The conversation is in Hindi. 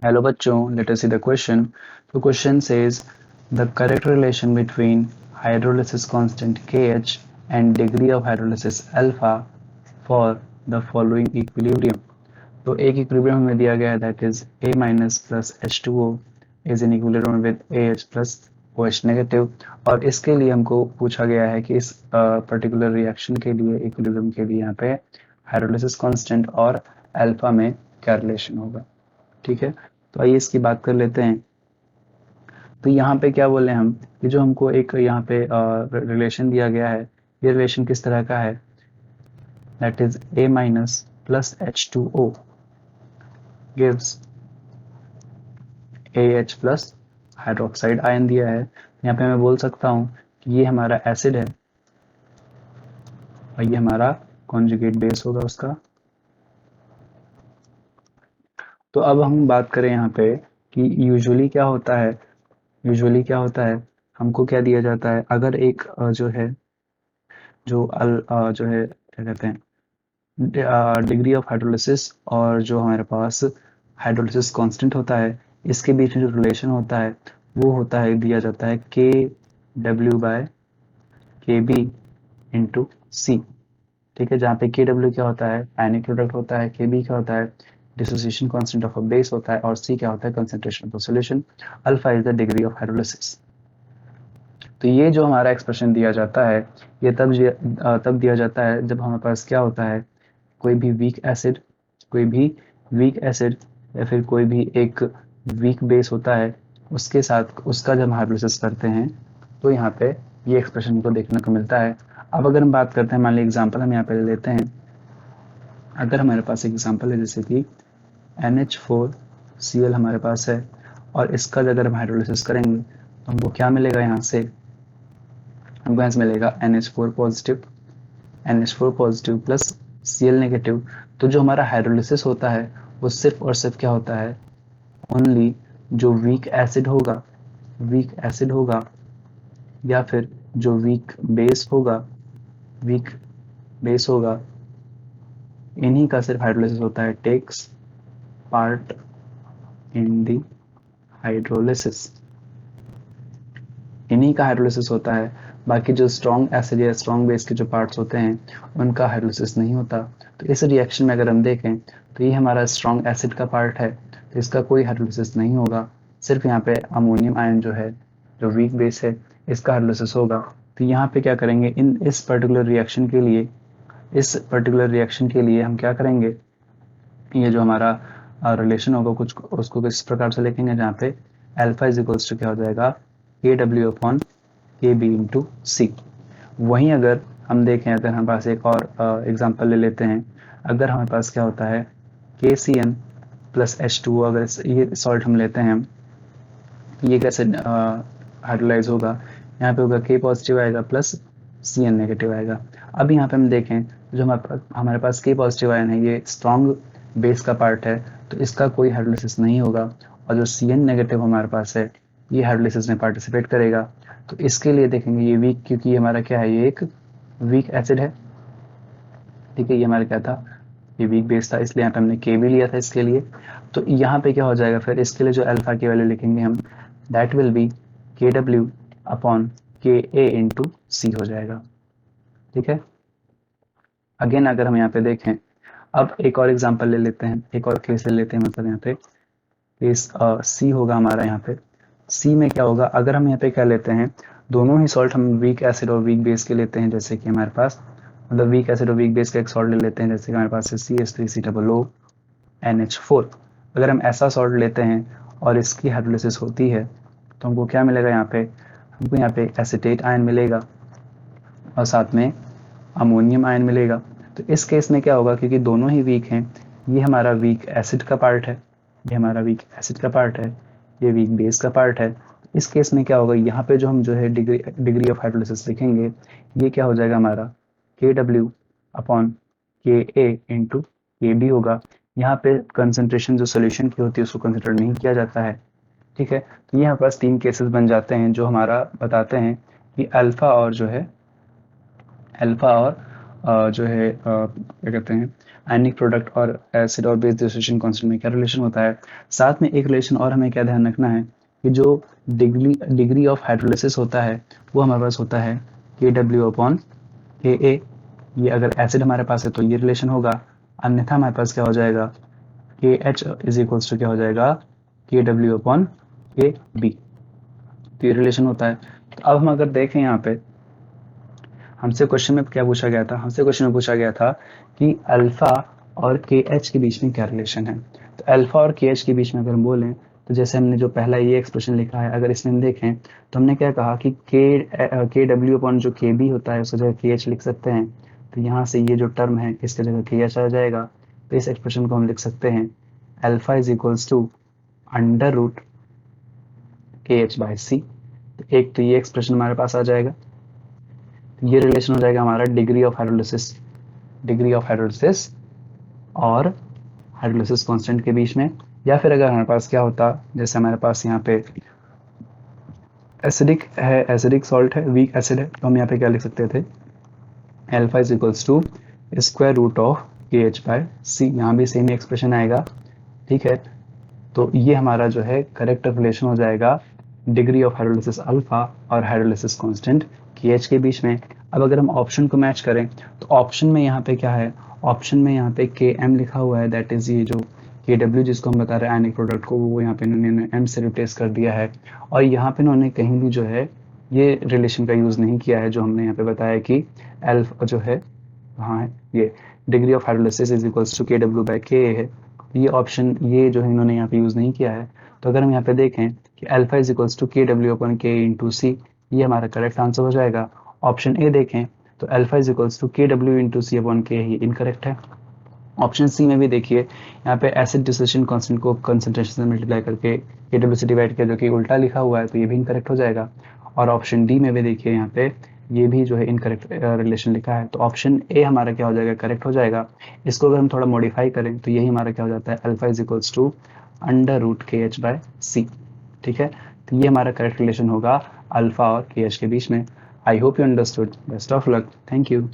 Hello बच्चों, let us see the question. The question says the correct relation between hydrolysis constant Kh and degree of hydrolysis alpha for the following equilibrium. तो एक इक्विलिब्रियम हमें दिया गया है that is A minus plus H2O is in equilibrium with AH plus OH negative और इसके लिए हमको पूछा गया है कि इस पर्टिकुलर रिएक्शन के लिए इक्विलिब्रियम के लिए यहाँ पे हाइड्रोलिसिस कांस्टेंट और अल्फा में क्या रिलेशन होगा। ठीक है, तो आइए इसकी बात कर लेते हैं। तो यहाँ पे क्या बोले हम कि जो हमको एक यहाँ पे रिलेशन दिया गया है, ये रिलेशन किस तरह का है, that is A minus plus H2O gives AH plus hydroxide ion दिया है। यहाँ पे मैं बोल सकता हूँ कि ये हमारा एसिड है और ये हमारा कॉन्जुगेट बेस होगा उसका। तो अब हम बात करें यहाँ पे कि यूजुअली क्या होता है, हमको क्या दिया जाता है, अगर एक जो है जो है क्या कहते हैं डिग्री ऑफ हाइड्रोलिसिस और जो हमारे पास हाइड्रोलिसिस कांस्टेंट होता है, इसके बीच में जो रिलेशन होता है वो होता है, दिया जाता है के डब्ल्यू बाय के बी इंटू सी। ठीक है, जहाँ पे के डब्ल्यू क्या होता है, आयनिक प्रोडक्ट होता है, के बी क्या होता है, dissociation constant of a base होता है, और सी क्या होता है, concentration of the solution. Alpha is the degree of hydrolysis. तो ये जो हमारा एक्सप्रेशन दिया जाता है, ये तब दिया जाता है जब हमारे पास क्या होता है, कोई भी वीक एसिड या फिर कोई भी एक वीक बेस होता है, उसके साथ उसका जब हम हाइड्रोलिसिस करते हैं तो यहाँ पे ये एक्सप्रेशन को देखने को मिलता है। अब अगर हम बात करते हैं, मान लीजिए एग्जांपल हम यहाँ पे ले लेते हैं। अगर हमारे पास एग्जांपल है जैसे कि NH4Cl हमारे पास है और इसका अगर हम हाइड्रोलिसिस करेंगे तो हमको क्या मिलेगा, यहाँ से हमको यहाँ से मिलेगा NH4 positive plus Cl negative. तो जो हमारा हाइड्रोलिसिस होता है वो सिर्फ और सिर्फ क्या होता है, ओनली जो वीक एसिड होगा या फिर जो वीक बेस होगा, इन्हीं का सिर्फ हाइड्रोलिसिस होता है, takes part in the hydrolysis, इन्हीं का हाइड्रोलिसिस होता है। बाकी जो स्ट्रॉन्ग एसिड या स्ट्रॉन्ग बेस के जो पार्ट्स होते हैं उनका हाइड्रोलिसिस नहीं होता। तो इस रिएक्शन में अगर हम देखें तो ये हमारा स्ट्रॉन्ग एसिड का पार्ट है, तो इसका कोई हाइड्रोलिसिस नहीं होगा, सिर्फ यहाँ पे अमोनियम आयन जो है, जो वीक बेस है, इसका हाइड्रोलिसिस होगा। तो यहाँ पे क्या करेंगे, इस पर्टिकुलर रिएक्शन के लिए हम क्या करेंगे, ये जो हमारा रिलेशन होगा कुछ उसको किस प्रकार से लिखेंगे, जहाँ पे अल्फा इज इक्वल्स टू क्या हो जाएगा, के डब्ल्यू अपॉन के बी इंटू सी। वहीं अगर हम देखें, अगर हमारे पास एक और एग्जांपल ले लेते हैं, अगर हमारे पास क्या होता है के सी एन प्लस H2O, अगर ये सॉल्ट हम लेते हैं, ये कैसे हाइड्रोलाइज होगा, यहाँ पे होगा के पॉजिटिव आएगा प्लस Cn नेगेटिव आएगा। अब यहाँ पे हम देखें जो हमारे पास के पॉजिटिव आयन है, ये स्ट्रॉन्ग बेस का पार्ट है, तो इसका कोई हाइड्रोलिसिस नहीं होगा, और जो Cn नेगेटिव हमारे पास है ये हाइड्रोलिसिस में पार्टिसिपेट करेगा। तो इसके लिए देखेंगे ये वीक, क्योंकि ये हमारा क्या है, ये एक वीक एसिड है। ठीक है, ये हमारा क्या था, ये वीक बेस था, इसलिए यहाँ पे हमने के भी लिया था इसके लिए। तो यहाँ पे क्या हो जाएगा, फिर इसके लिए जो अल्फा की वैल्यू लिखेंगे हम, दैट विल बी के डब्ल्यू अपॉन के ए इंटू सी हो जाएगा। ठीक है, अगेन अगर हम यहाँ पे देखें, अब एक और एग्जांपल ले लेते हैं, एक और केस ले लेते हैं, मतलब यहाँ पे केस सी होगा हमारा। यहाँ पे सी में क्या होगा, अगर हम यहाँ पे क्या लेते हैं, दोनों ही सॉल्ट हम वीक एसिड और वीक बेस के लेते हैं, जैसे कि हमारे पास मतलब वीक एसिड और वीक बेस का एक सॉल्ट ले लेते हैं, जैसे कि हमारे पास है CH3COO NH4। अगर हम ऐसा सॉल्ट लेते हैं और इसकी हाइड्रोलिसिस होती है तो हमको क्या मिलेगा, हमको यहाँ पे एसिटेट आयन मिलेगा और साथ में अमोनियम आयन मिलेगा। तो इस केस में क्या होगा, क्योंकि दोनों ही वीक हैं, ये हमारा वीक एसिड का पार्ट है, ये वीक बेस का पार्ट है। इस केस में क्या होगा, यहाँ पे जो हम जो है डिग्री ऑफ हाइड्रोलिसिस लिखेंगे, ये क्या हो जाएगा हमारा के डब्ल्यू अपॉन के ए इंटू के बी होगा। यहाँ पे कंसंट्रेशन जो सोल्यूशन की होती है उसको कंसिडर नहीं किया जाता है। ठीक है, तो ये हमारे पास 3 केसेस बन जाते हैं जो हमारा बताते हैं कि अल्फा और जो है क्या कहते हैं आयनिक प्रोडक्ट और एसिड और बेस डिसोसिएशन कांस्टेंट में क्या रिलेशन होता है। साथ में एक रिलेशन और हमें क्या ध्यान रखना है कि जो डिग्री ऑफ हाइड्रोलिसिस होता है वो हमारे पास होता है KW/KA। ये अगर एसिड हमारे पास है तो ये रिलेशन होगा, अन्यथा हमारे पास क्या हो जाएगा KH इज इक्वल्स टू क्या हो जाएगा KW/KB। तो ये रिलेशन होता है। तो अब हम अगर देखें यहाँ पे हमसे क्वेश्चन में क्या पूछा गया था, हमसे क्वेश्चन में पूछा गया था कि अल्फा और KH के बीच में क्या रिलेशन है। तो अल्फा और KH के बीच में अगर हम बोलें तो जैसे हमने जो पहला ये एक्सप्रेशन लिखा है, अगर इसमें हम देखें तो हमने क्या कहा कि KW जो KB होता है उसकी जगह KH लिख सकते हैं। तो यहाँ से ये जो टर्म है इसकी जगह KH आ जाएगा। तो इस एक्सप्रेशन को हम लिख सकते हैं alpha is equals to √KH/C। तो एक तो ये एक्सप्रेशन हमारे पास आ जाएगा, ये रिलेशन हो जाएगा हमारा डिग्री ऑफ हाइड्रोलिसिस और हाइड्रोलिसिस कांस्टेंट के बीच में। या फिर अगर हमारे पास क्या होता, जैसे हमारे पास यहाँ पे एसिडिक है, एसिडिक सॉल्ट है, वीक एसिड है, तो हम यहाँ पे क्या लिख सकते थे alpha is equals to √KH/C। यहाँ भी सेम एक्सप्रेशन आएगा, ठीक है। तो ये हमारा जो है करेक्ट रिलेशन हो जाएगा डिग्री ऑफ हाइड्रोलिसिस अल्फा और हाइड्रोलिसिस कांस्टेंट KH के बीच में। अब अगर हम ऑप्शन को मैच करें तो ऑप्शन में यहाँ पे क्या है, ऑप्शन में यहाँ पे KM लिखा हुआ है, दैट इज ये जो KW जिसको हम बता रहे हैं आयनिक प्रोडक्ट को, वो यहाँ पे इन्होंने M से रिप्लेस कर दिया है। और यहाँ पे इन्होंने कहीं भी जो है ये रिलेशन का यूज नहीं किया है जो हमने यहाँ पे बताया कि एल्फा जो है हाँ है ये degree of hydrolysis is equals to KW/KA है। ये ऑप्शन ये जो है इन्होंने यहाँ पे यूज नहीं किया है। तो अगर हम यहाँ पे देखें कि alpha is equals to KW/KA/C, ये हमारा करेक्ट आंसर हो जाएगा। ऑप्शन ए देखें तो alpha is equals to KW/C/K ही इनकरेक्ट है। ऑप्शन सी में भी देखिए यहाँ पे एसिड डिसोसिएशन कांस्टेंट को कंसंट्रेशन से मल्टीप्लाई करके KW से डिवाइड किया जो कि उल्टा लिखा हुआ है, तो ये भी इनकरेक्ट हो जाएगा। और ऑप्शन डी में भी देखिए यहाँ पे ये भी जो है इनकरेक्ट रिलेशन लिखा है, तो ऑप्शन ए हमारा क्या हो जाएगा करेक्ट हो जाएगा। इसको अगर हम थोड़ा मॉडिफाई करें तो यही हमारा क्या हो जाता है alpha is equals to √KH/C, ठीक है। तो ये हमारा करेक्ट रिलेशन होगा अल्फा और KH के बीच में। I hope you understood. Best of luck, thank you.